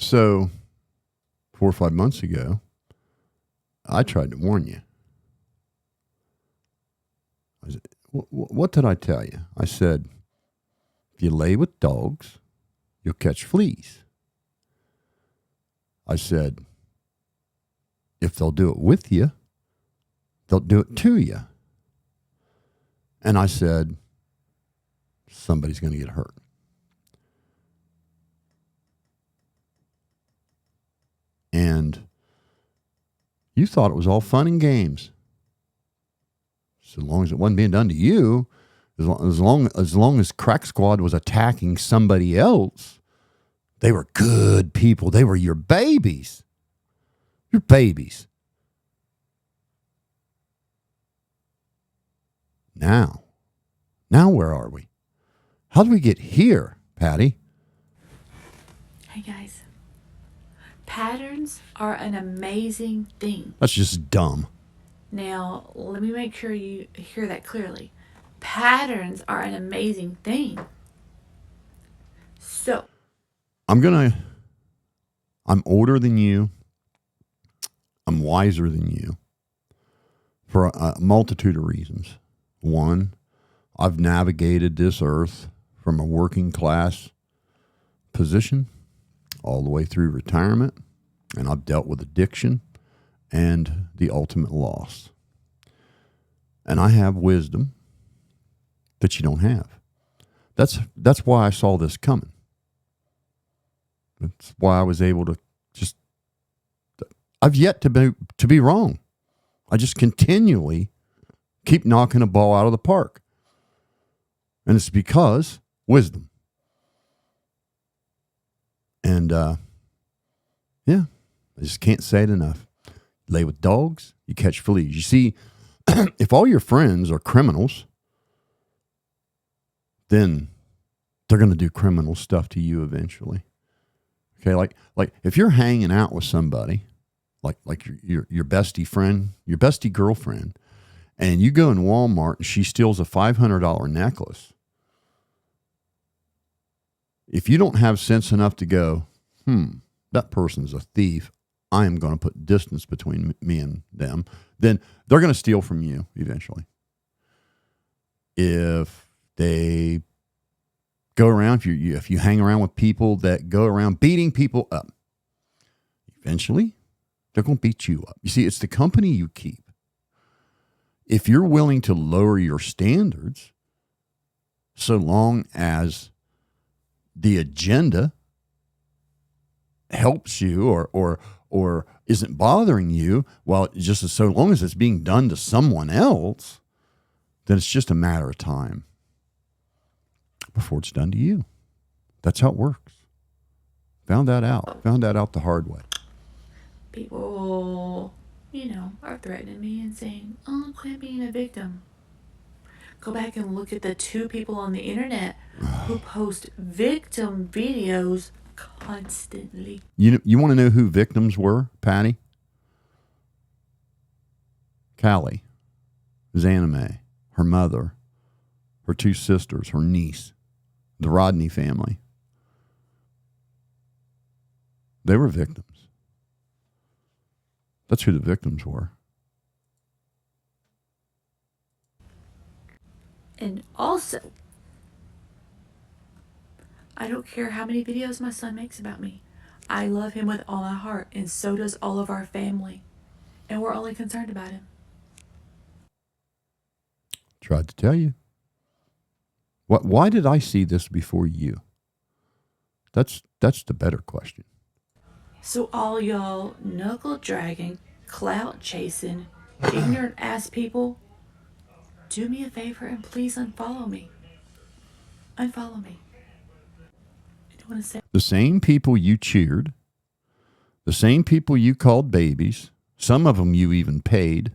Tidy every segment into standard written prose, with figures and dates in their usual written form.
So 4 or 5 months ago, I tried to warn you. I said, what did I tell you? I said, if you lay with dogs, you'll catch fleas. I said, if they'll do it with you, they'll do it to you. And I said, somebody's going to get hurt. And you thought it was all fun and games. So long as it wasn't being done to you, as long as creeksquad was attacking somebody else, they were good people. They were your babies. Your babies. Now where are we? How did we get here, Patty? Hey guys, patterns are an amazing thing. That's just dumb. Now, let me make sure you hear that clearly. Patterns are an amazing thing. So, I'm older than you. I'm wiser than you for a multitude of reasons. One, I've navigated this earth from a working class position all the way through retirement, and I've dealt with addiction and the ultimate loss. And I have wisdom that you don't have. That's why I saw this coming. That's why I was able to I've yet to be wrong. I just continually keep knocking a ball out of the park. And it's because wisdom. And yeah, I just can't say it enough. Lay with dogs, you catch fleas. You see, if all your friends are criminals, then they're going to do criminal stuff to you eventually. Okay, like if you're hanging out with somebody, like your bestie friend, your bestie girlfriend, and you go in Walmart and she steals a $500 necklace, if you don't have sense enough to go, that person's a thief, I am going to put distance between me and them, then they're going to steal from you eventually. If they go around, if you hang around with people that go around beating people up, eventually they're going to beat you up. You see, it's the company you keep. If you're willing to lower your standards, so long as the agenda helps you or isn't bothering you, well, just so long as it's being done to someone else, then it's just a matter of time before it's done to you. That's how it works. Found that out the hard way. people, are threatening me and saying, oh, quit being a victim. Go back and look at the 2 people on the internet who post victim videos constantly. You want to know who victims were, Patty? Callie, Zanime, her mother, her 2 sisters, her niece, the Rodney family. They were victims. That's who the victims were. And also, I don't care how many videos my son makes about me. I love him with all my heart, and so does all of our family. And we're only concerned about him. Tried to tell you. Why did I see this before you? That's the better question. So all y'all knuckle dragging, clout chasing, ignorant ass people, do me a favor and please unfollow me. Unfollow me. I don't want to say The same people you cheered, the same people you called babies, some of them you even paid,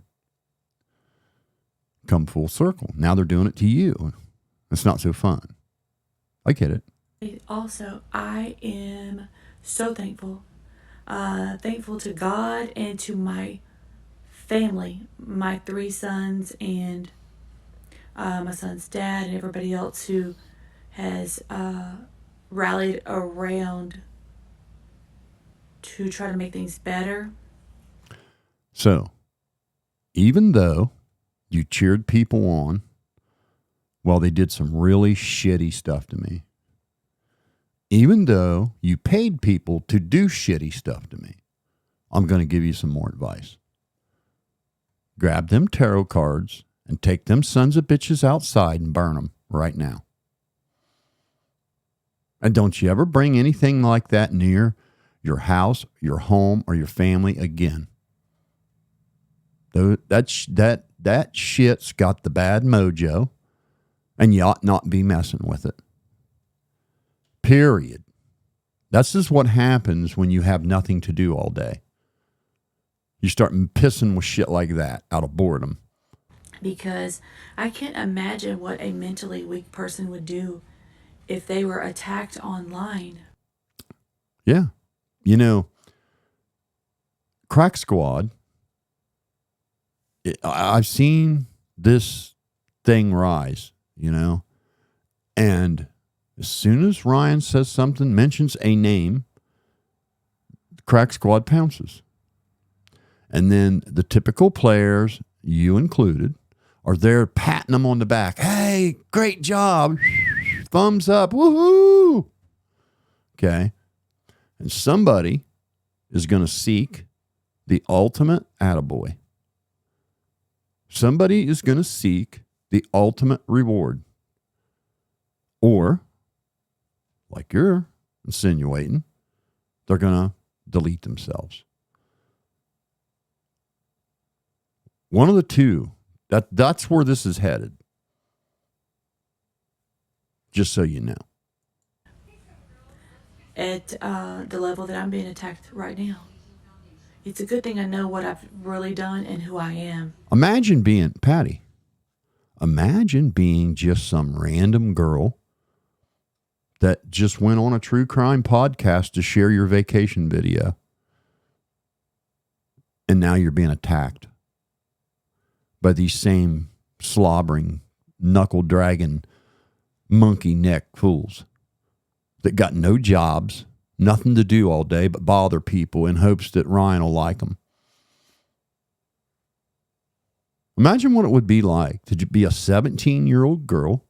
come full circle. Now they're doing it to you. It's not so fun. I get it. also, I am so thankful. Thankful to God and to my family, my 3 sons and my son's dad and everybody else who has rallied around who try to make things better. So, even though you cheered people on while they did some really shitty stuff to me, even though you paid people to do shitty stuff to me, I'm going to give you some more advice. Grab them tarot cards and take them sons of bitches outside and burn them right now. And don't you ever bring anything like that near your house, your home, or your family again. That shit's got the bad mojo, and you ought not be messing with it. Period. That's just what happens when you have nothing to do all day. You start pissing with shit like that out of boredom. Because I can't imagine what a mentally weak person would do if they were attacked online. Yeah. You know, Crack Squad, I've seen this thing rise, you know, and as soon as Ryan says something, mentions a name, Crack Squad pounces. And then the typical players, you included, are there patting them on the back. Hey, great job. Thumbs up. Woohoo. Okay. And somebody is going to seek the ultimate attaboy. Somebody is going to seek the ultimate reward. Or, like you're insinuating, they're going to delete themselves. One of the two. That's where this is headed. Just so you know. At the level that I'm being attacked right now. It's a good thing I know what I've really done and who I am. Imagine being just some random girl that just went on a true crime podcast to share your vacation video. And now you're being attacked by these same slobbering, knuckle-dragging, monkey-neck fools that got no jobs, nothing to do all day but bother people in hopes that Ryan will like them. Imagine what it would be like to be a 17-year-old girl,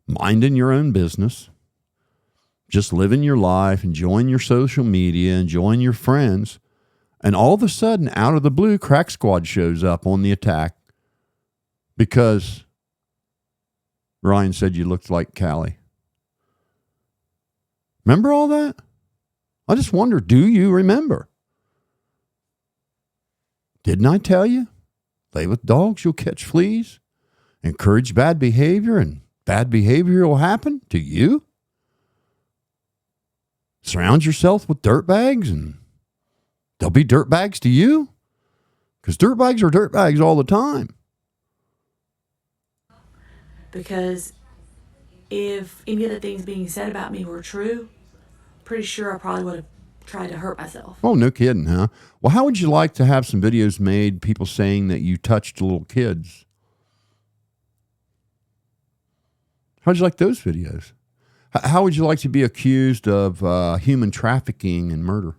minding your own business, just living your life, enjoying your social media, enjoying your friends, and all of a sudden, out of the blue, Crack Squad shows up on the attack because Ryan said you looked like Callie. Remember all that? I just wonder, do you remember? Didn't I tell you? Play with dogs, you'll catch fleas. Encourage bad behavior, and bad behavior will happen to you. Surround yourself with dirtbags, and they'll be dirtbags to you. Because dirtbags are dirtbags all the time. Because if any of the things being said about me were true, pretty sure I probably would have tried to hurt myself. Oh, no kidding, huh? Well, how would you like to have some videos made, people saying that you touched little kids? How'd you like those videos? How would you like to be accused of human trafficking and murder?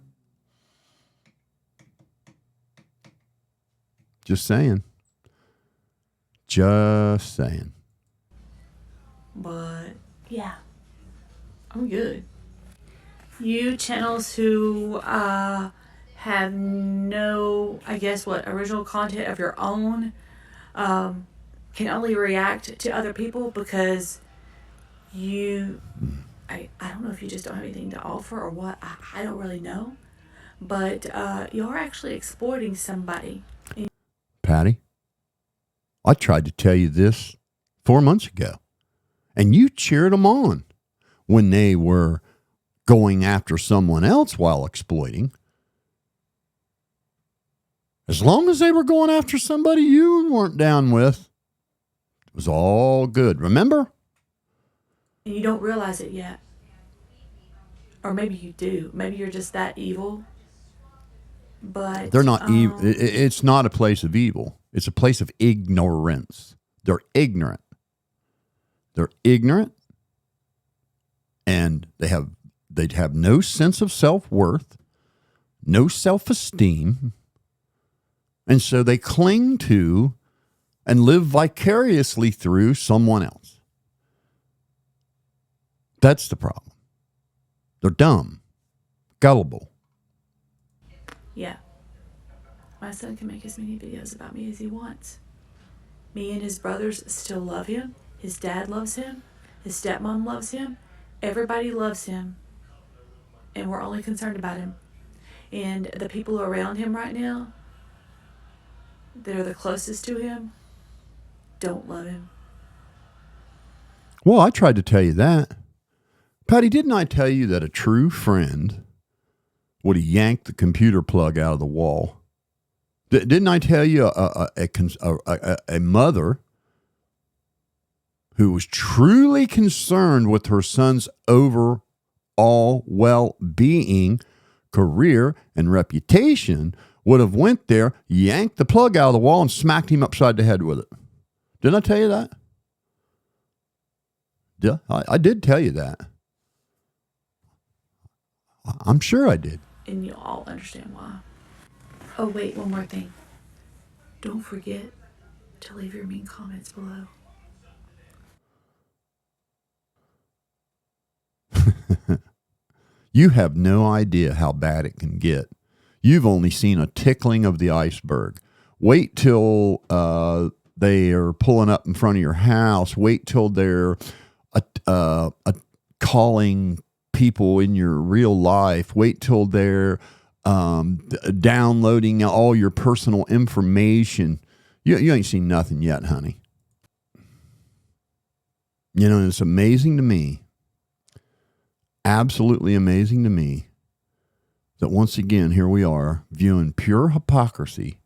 Just saying. Just saying. But, yeah, I'm good. You channels who have no, original content of your own can only react to other people because I don't know if you just don't have anything to offer or what. I don't really know. But you're actually exploiting somebody. Patty, I tried to tell you this 4 months ago, and you cheered them on when they were going after someone else while exploiting. As long as they were going after somebody you weren't down with, it was all good. Remember? And you don't realize it yet. Or maybe you do. Maybe you're just that evil. But they're not evil. It's not a place of evil. It's a place of ignorance. They're ignorant. They're ignorant, and they'd have no sense of self-worth, no self-esteem, and so they cling to and live vicariously through someone else. That's the problem. They're dumb, gullible. Yeah. My son can make as many videos about me as he wants. Me and his brothers still love him. His dad loves him. His stepmom loves him. Everybody loves him. And we're only concerned about him. And the people around him right now that are the closest to him don't love him. Well, I tried to tell you that. Patty, didn't I tell you that a true friend would have yanked the computer plug out of the wall? Didn't I tell you a mother who was truly concerned with her son's overall well-being, career, and reputation would have went there, yanked the plug out of the wall, and smacked him upside the head with it? Didn't I tell you that? Yeah, I did tell you that. I'm sure I did. And you'll all understand why. Oh, wait, one more thing. Don't forget to leave your mean comments below. You have no idea how bad it can get. You've only seen a tickling of the iceberg. Wait till they are pulling up in front of your house. Wait till they're calling people in your real life. Wait till they're downloading all your personal information. You ain't seen nothing yet, honey. You know, it's amazing to me, absolutely amazing to me, that once again, here we are viewing pure hypocrisy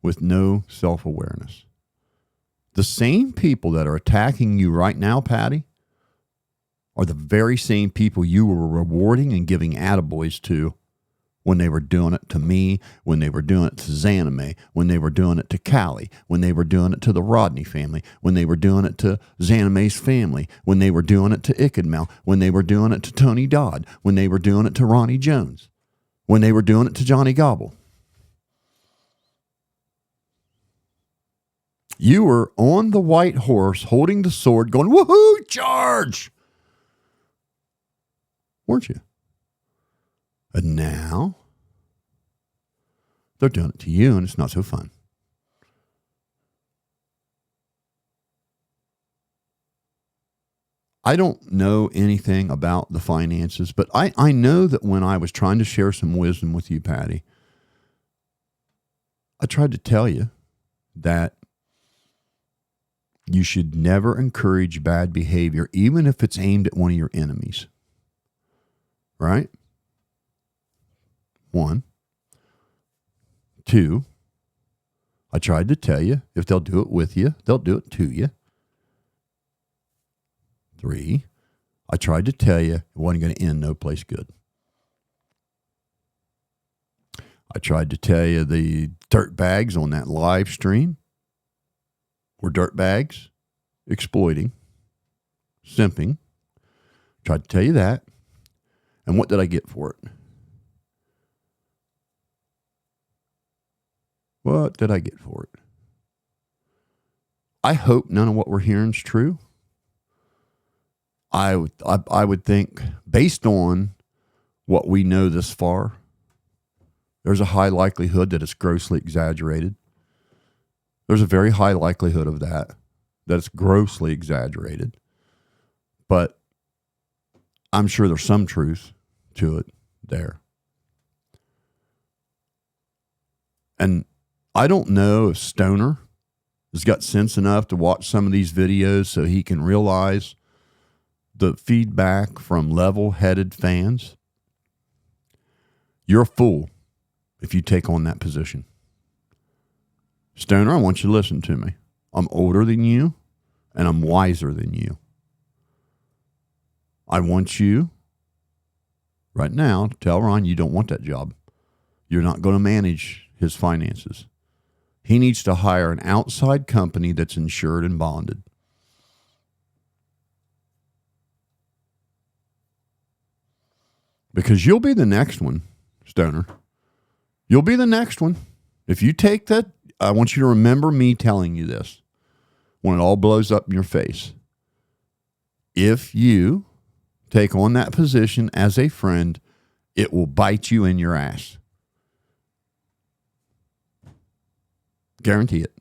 with no self-awareness. The same people that are attacking you right now, Patty, are the very same people you were rewarding and giving attaboys to when they were doing it to me, when they were doing it to Zanime, when they were doing it to Callie, when they were doing it to the Rodney family, when they were doing it to Zanime's family, when they were doing it to Ickadmel, when they were doing it to Tony Dodd, when they were doing it to Ronnie Jones, when they were doing it to Johnny Gobble. You were on the white horse, holding the sword, going, woohoo, charge! Weren't you? And now they're doing it to you, and it's not so fun. I don't know anything about the finances, but I know that when I was trying to share some wisdom with you, Patty, I tried to tell you that you should never encourage bad behavior, even if it's aimed at one of your enemies. Right? 1. 2, I tried to tell you, if they'll do it with you, they'll do it to you. 3, I tried to tell you it wasn't going to end no place good. I tried to tell you the dirtbags on that live stream were dirtbags, exploiting, simping. Tried to tell you that. And what did I get for it? What did I get for it? I hope none of what we're hearing is true. I would think, based on what we know this far, there's a high likelihood that it's grossly exaggerated. There's a very high likelihood of that it's grossly exaggerated. But I'm sure there's some truth to it there. And I don't know if Stoner has got sense enough to watch some of these videos so he can realize the feedback from level-headed fans. You're a fool if you take on that position. Stoner, I want you to listen to me. I'm older than you, and I'm wiser than you. I want you right now to tell Ron you don't want that job. You're not going to manage his finances. He needs to hire an outside company that's insured and bonded. Because you'll be the next one, Stoner, You'll be the next one. If you take that, I want you to remember me telling you this when it all blows up in your face. If you take on that position as a friend, it will bite you in your ass. Guarantee it.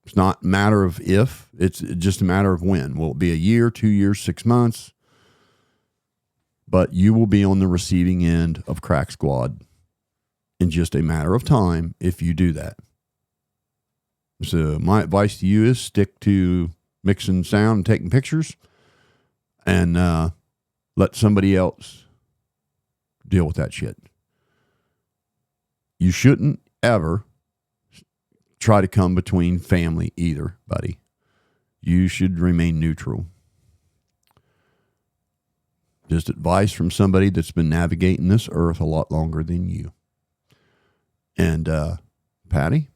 It's not a matter of if, it's just a matter of when. Will it be a year, 2 years, 6 months? But you will be on the receiving end of Crack Squad in just a matter of time if you do that. So my advice to you is stick to mixing sound and taking pictures, and let somebody else deal with that shit. You shouldn't ever try to come between family either, buddy. You should remain neutral. Just advice from somebody that's been navigating this earth a lot longer than you. And Patty,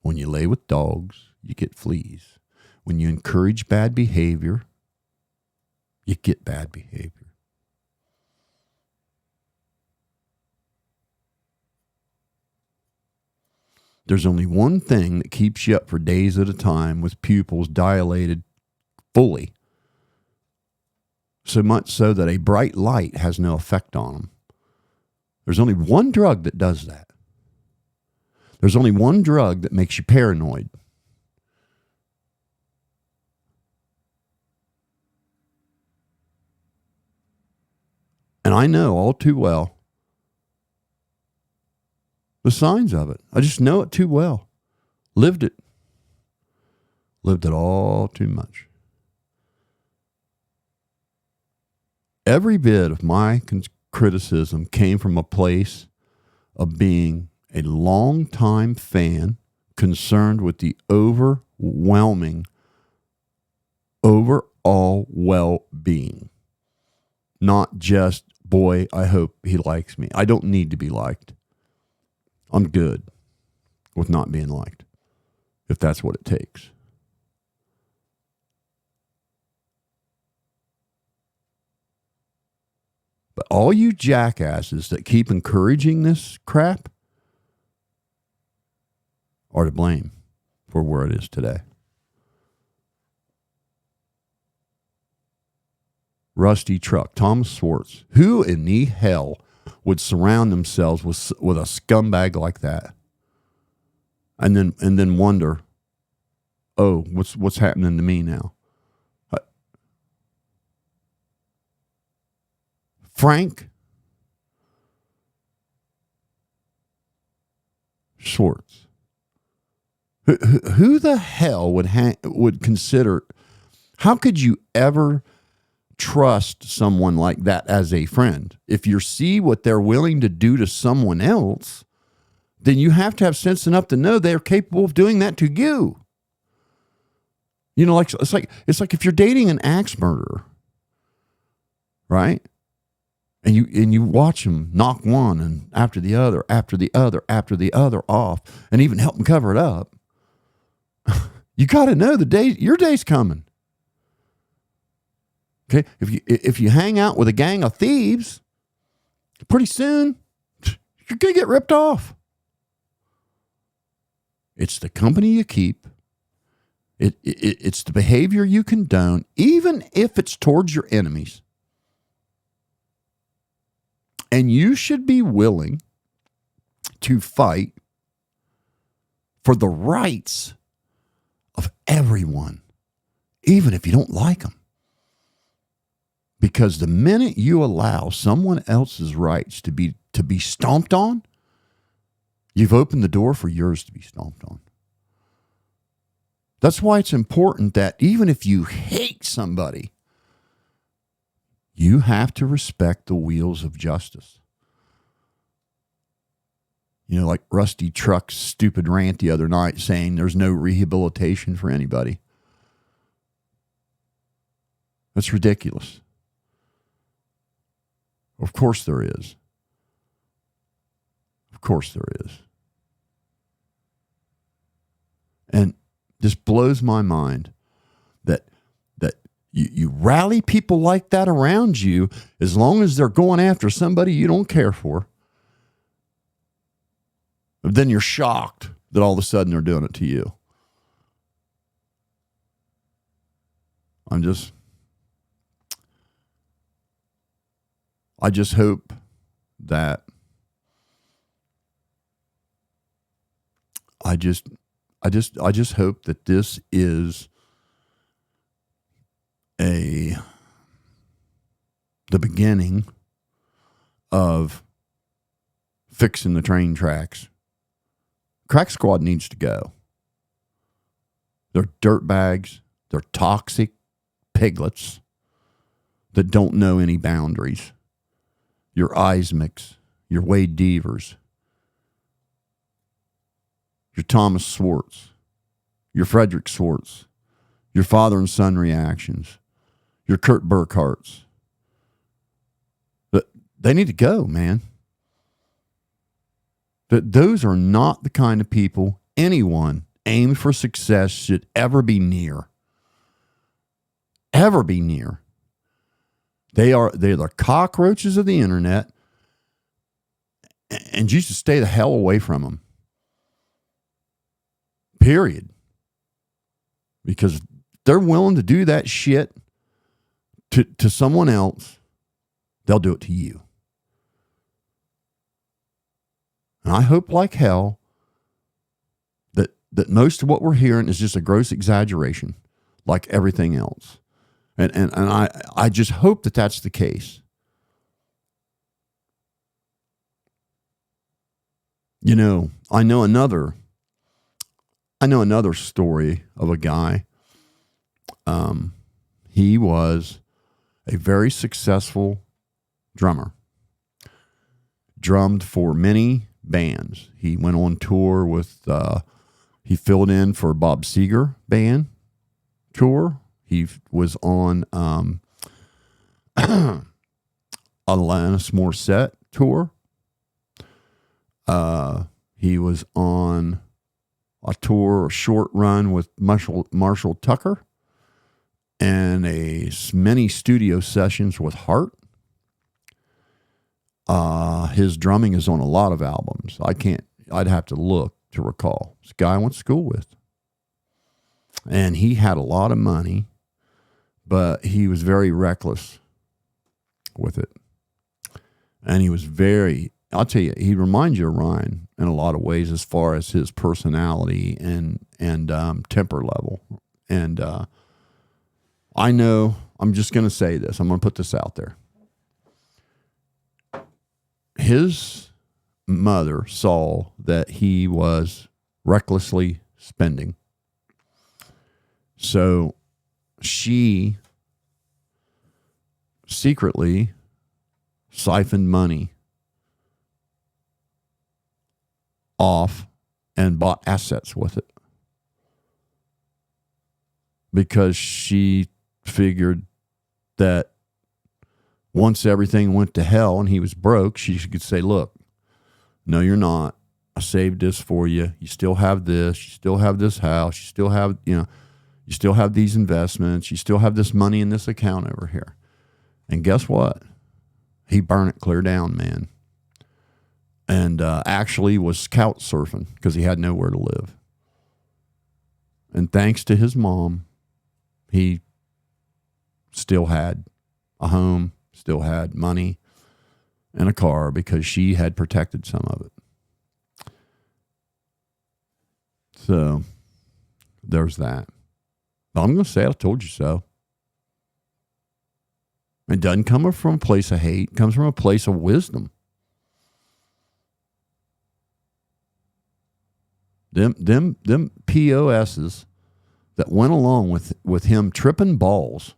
when you lay with dogs, you get fleas. When you encourage bad behavior, you get bad behavior. There's only one thing that keeps you up for days at a time with pupils dilated fully, so much so that a bright light has no effect on them. There's only one drug that does that. There's only one drug that makes you paranoid. And I know all too well the signs of it. I just know it too well. Lived it. Lived it all too much. Every bit of my criticism came from a place of being a long-time fan concerned with the overwhelming overall well-being. Not just, boy, I hope he likes me. I don't need to be liked. I'm good with not being liked, if that's what it takes. But all you jackasses that keep encouraging this crap are to blame for where it is today. Rusty Truck, Thomas Swartz. Who in the hell would surround themselves with a scumbag like that, and then wonder, oh, what's happening to me now? Frank Swartz. Who the hell would consider? How could you ever trust someone like that as a friend? If you see what they're willing to do to someone else, then you have to have sense enough to know they're capable of doing that to you. You know, like it's like if you're dating an axe murderer, right? And you watch them knock one and after the other off, and even help them cover it up. You got to know your day's coming. Okay, if you hang out with a gang of thieves, pretty soon you're gonna get ripped off. It's the company you keep. It's the behavior you condone, even if it's towards your enemies. And you should be willing to fight for the rights of everyone, even if you don't like them. Because the minute you allow someone else's rights to be stomped on, you've opened the door for yours to be stomped on. That's why it's important that even if you hate somebody, you have to respect the wheels of justice. You know, like Rusty Truck's stupid rant the other night saying there's no rehabilitation for anybody. That's ridiculous. Of course there is. Of course there is. And this blows my mind that you rally people like that around you as long as they're going after somebody you don't care for. Then you're shocked that all of a sudden they're doing it to you. I just hope that I just hope that this is the beginning of fixing the train tracks. Crack Squad needs to go. They're dirtbags. They're toxic piglets that don't know any boundaries. Your Eismicks, your Wade Devers, your Thomas Swartz, your Frederick Swartz, your father and son reactions, your Kurt Burkharts. But they need to go, man. Those are not the kind of people anyone aimed for success should ever be near. Ever be near. They're the cockroaches of the internet, and you should stay the hell away from them. Period. Because they're willing to do that shit to someone else, they'll do it to you. And I hope like hell that most of what we're hearing is just a gross exaggeration, like everything else. And I just hope that that's the case. You know, I know another story of a guy. He was a very successful drummer. Drummed for many bands. He went on tour with, he filled in for Bob Seger band tour. He was on Alanis Morissette tour. He was on a tour, a short run with Marshall Tucker, and many studio sessions with Hart. His drumming is on a lot of albums. I'd have to look to recall. This guy I went to school with. And he had a lot of money, but he was very reckless with it. And he was I'll tell you, he reminds you of Ryan in a lot of ways as far as his personality and temper level. And I know, I'm just going to say this. I'm going to put this out there. His mother saw that he was recklessly spending. So she secretly siphoned money off and bought assets with it. Because she figured that once everything went to hell and he was broke, she could say, look, no, you're not. I saved this for you. You still have this. You still have this house. You still have, you still have these investments. You still have this money in this account over here. And guess what? He burned it clear down, man. And actually was couch surfing because he had nowhere to live. And thanks to his mom, he still had a home, still had money and a car because she had protected some of it. So there's that. But I'm going to say I told you so. It doesn't come from a place of hate. It comes from a place of wisdom. Them POSs that went along with him tripping balls,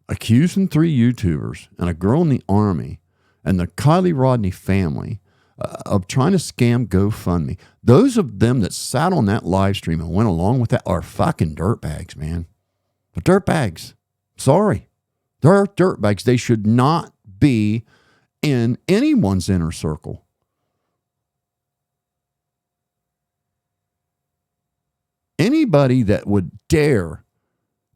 accusing 3 YouTubers and a girl in the Army and the Kylie Rodney family of trying to scam GoFundMe. Those of them that sat on that live stream and went along with that are fucking dirtbags, man. They're dirtbags. Sorry. They're dirtbags. They should not be in anyone's inner circle. Anybody that would dare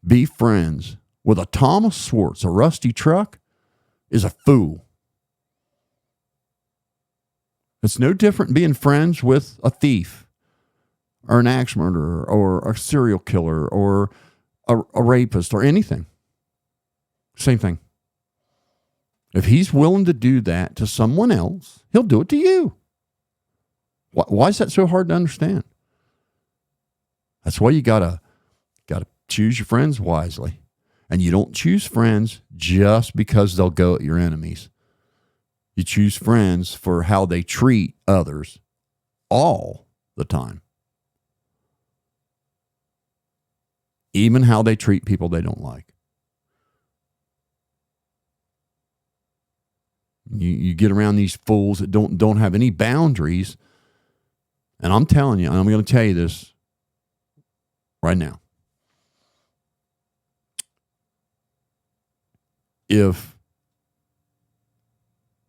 be friends with a Thomas Swartz, a rusty truck, is a fool. It's no different being friends with a thief or an axe murderer or a serial killer or a rapist or anything. Same thing. If he's willing to do that to someone else, he'll do it to you. Why is that so hard to understand? That's why you gotta choose your friends wisely. And you don't choose friends just because they'll go at your enemies. You choose friends for how they treat others all the time. Even how they treat people they don't like. You get around these fools that don't have any boundaries. And I'm telling you, and I'm going to tell you this right now. If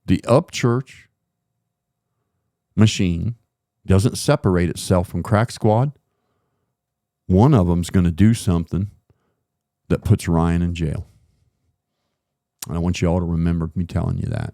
the upchurch machine doesn't separate itself from Crack Squad, one of them's going to do something that puts Ryan in jail. And I want you all to remember me telling you that.